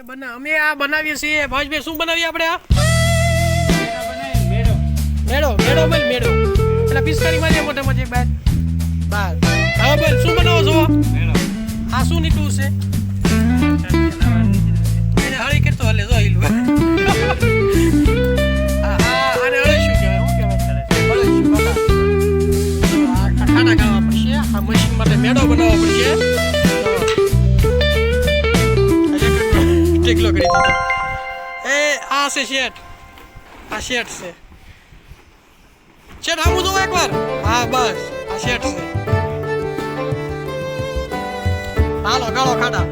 અમે આ બનાવીએ છીએ ભાઈ શું બનાવીએ આપણે આ મેળો બોલ મેળો એટલે પિસ્કારી મારીએ મોટા મોટી બાદ બાદ હા બોલ શું બનાવો છો મેળો આ શું નીકળું છે એને હળી કરતો હલે જો હિલ આને હળી શું કહેવાય ખાના ખાવા પડશે આ મશીન માટે મેળો બનાવવો પડશે ટેકલો કરી દીધો એ આ છે શેઠ આ શેઠ છે શેઠ આવું જો એકવાર હા બસ આ શેઠ છે હાલો ગાળો ખાડા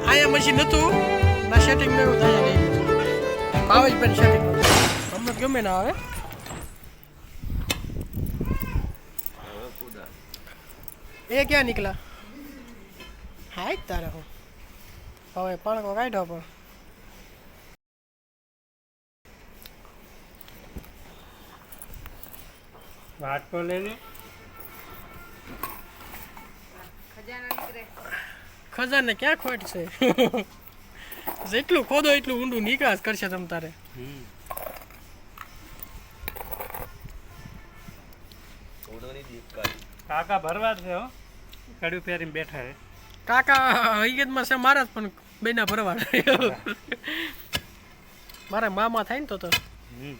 આયા મશીન હતું ના સેટિંગ ને એવું થાય નહીં ભાવે જ પણ સેટિંગ અમને ગમે ના આવે એ ક્યાં નીકળા હા જ તારે હું હવે પાણકો કાઢ્યો પણ વાટકો લઈને ખજાને ક્યાં ખોટ છે જેટલું ખોદો એટલું ઊંડું નિકાસ કરશે તમ તારે કાકા ભરવા છે હો કડું પહેરીને બેઠા છે કાકા હકીકતમાં છે મારા જ પણ બેના ભરવાડ મારે મામા થાય ને તો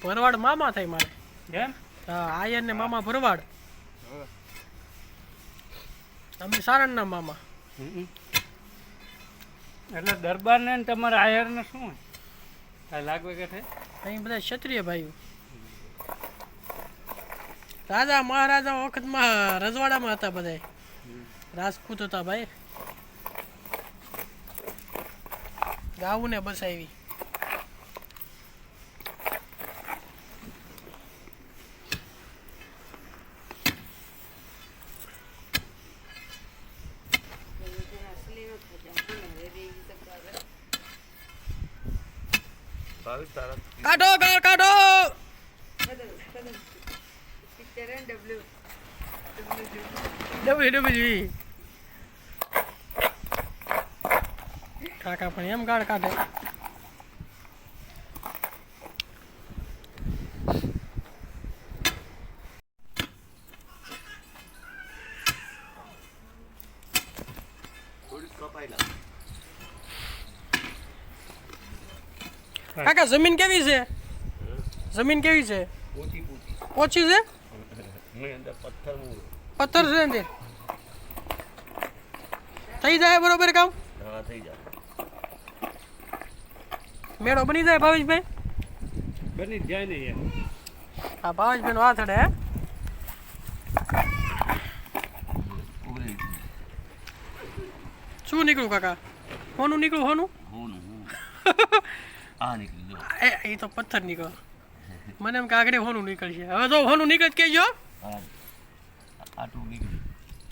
ભરવાડ મામા થાય મારે કેમ હા આયર ને મામા ભરવાડ અમે સારણના મામા એટલે દરબાર ને તમારા આયર ને શું હોય કાંઈ લાગવે કે છે અહીં બધા ક્ષત્રિય ભાઈઓ રાજા મહારાજા વખતમાં રજવાડામાં હતા બધા રાજપૂત હતા ભાઈ ગાવું ને બસાવી કાઢો ગાળ કાઢો કાકા પણ એમ ગાળ કાઢે કાકા જમીન કેવી છે જમીન કેવી છે ઓછી છે પથ્થર છે ને થઈ જાય બરોબર કામ મેળો બની જાય ભાવેશભાઈ બની જાય ને યાર હા ભાવેશભાઈ નો હાથ અડે હે શું નીકળું કાકા હોનું નીકળું હોનું એ તો પથ્થર નીકળો મને એમ કે આગળ હોનું નીકળશે હવે જો હોનું નીકળ કેજો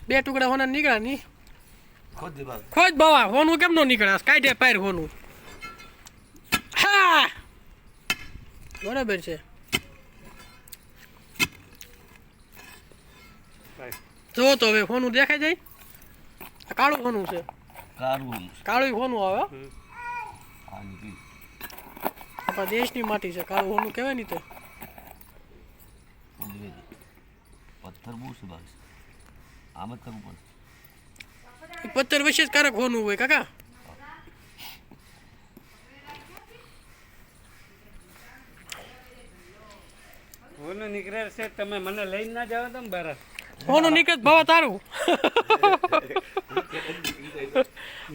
બે ટુકડા હોના નીકળ્યા ની ખોજ બાવા હોનું કેમ નો નીકળ્યા કાઢે પાર હોનું હા બરાબર છે જો તો હવે હોનું દેખાય જાય આ કાળું હોનું છે કાળું હોનું આવે આપણા દેશની માટી છે કાળું હોનું કહેવાય નહીં તો પથ્થર બહુ છે બાસ આમ જ કરવું પડે એ પથ્થર વિશે જ કારક હોનું હોય કાકા હોનું નીકળે છે તમે મને લઈને ના જાવ તમે બાર હોનું નીકળે ભાવા તારું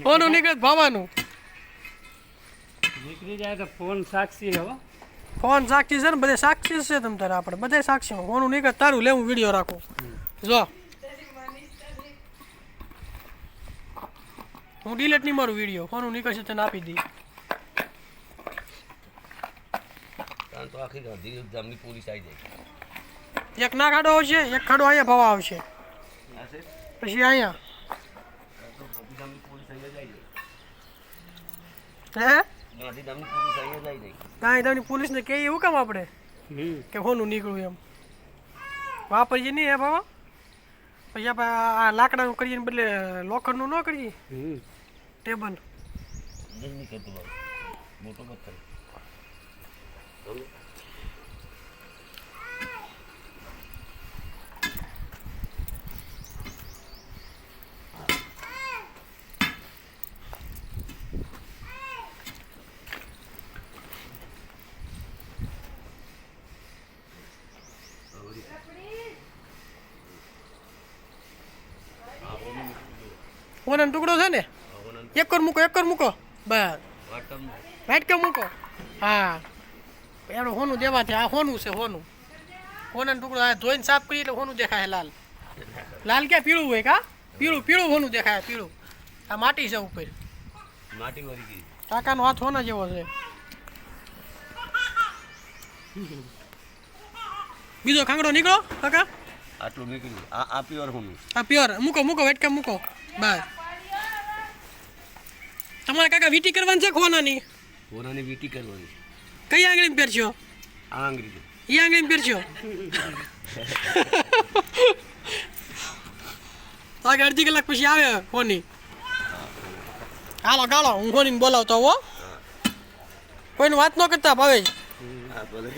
હોનું નીકળે ભાવાનું નીકળી જાય તો ફોન સાક્ષી હો ફોન સાક્ષી છે ને બધે સાક્ષી છે તમ તારે આપણે બધે સાક્ષી હોનું નીકળે તારું લેવું વિડીયો રાખું જો હું ડિલેટ નહીં મારું વિડીયો હોનું નીકળશે તને આપી દઈ તો આખી ગામની પોલીસ આવી એક ના ખાડો આવશે એક ખાડો અહીંયા ભાવા આવશે પછી અહીંયા હે ગાંધીધામની પોલીસને કહીએ એવું કામ આપણે કે હોનું નીકળ્યું એમ વાપરીએ નહીં હે બાબા પછી આપણે આ લાકડાનું કરીએ ને બદલે લોખંડનું ન કરીએ ટેબલ નહીં કરતો ભાઈ મોટો પથ્થર ઓનો ટુકડો છે ને એક કર મૂકો બસ વાટકા મૂકો હા એનું હોનું દેવાથી આ હોનું છે હોનું હોનાનો ટુકડો આ ધોઈને સાફ કરી એટલે હોનું દેખાય લાલ લાલ ક્યાં પીળું હોય કા પીળું હોનું દેખાય પીળું આ માટી છે ઉપર માટી વળી ગઈ કાકાનો હાથ હોના જેવો છે બીજો ખાંગડો નીકળો કાકા આટલું નીકળ્યું આ પ્યોર હોનું હા પ્યોર મૂકો વાટકા મૂકો બસ તમારે કાકા વીટી કરવાની છે હોનાની હોનાની વીટી કરવાની કઈ આંગળીમાં પહેરશો આ આંગળી એ આંગળીમાં પહેરશો આગળ અડધી કલાક પછી આવે હોની ગાળો હું હોનીને બોલાવતો હો કોઈને વાત ન કરતા ભાવે હા ભલે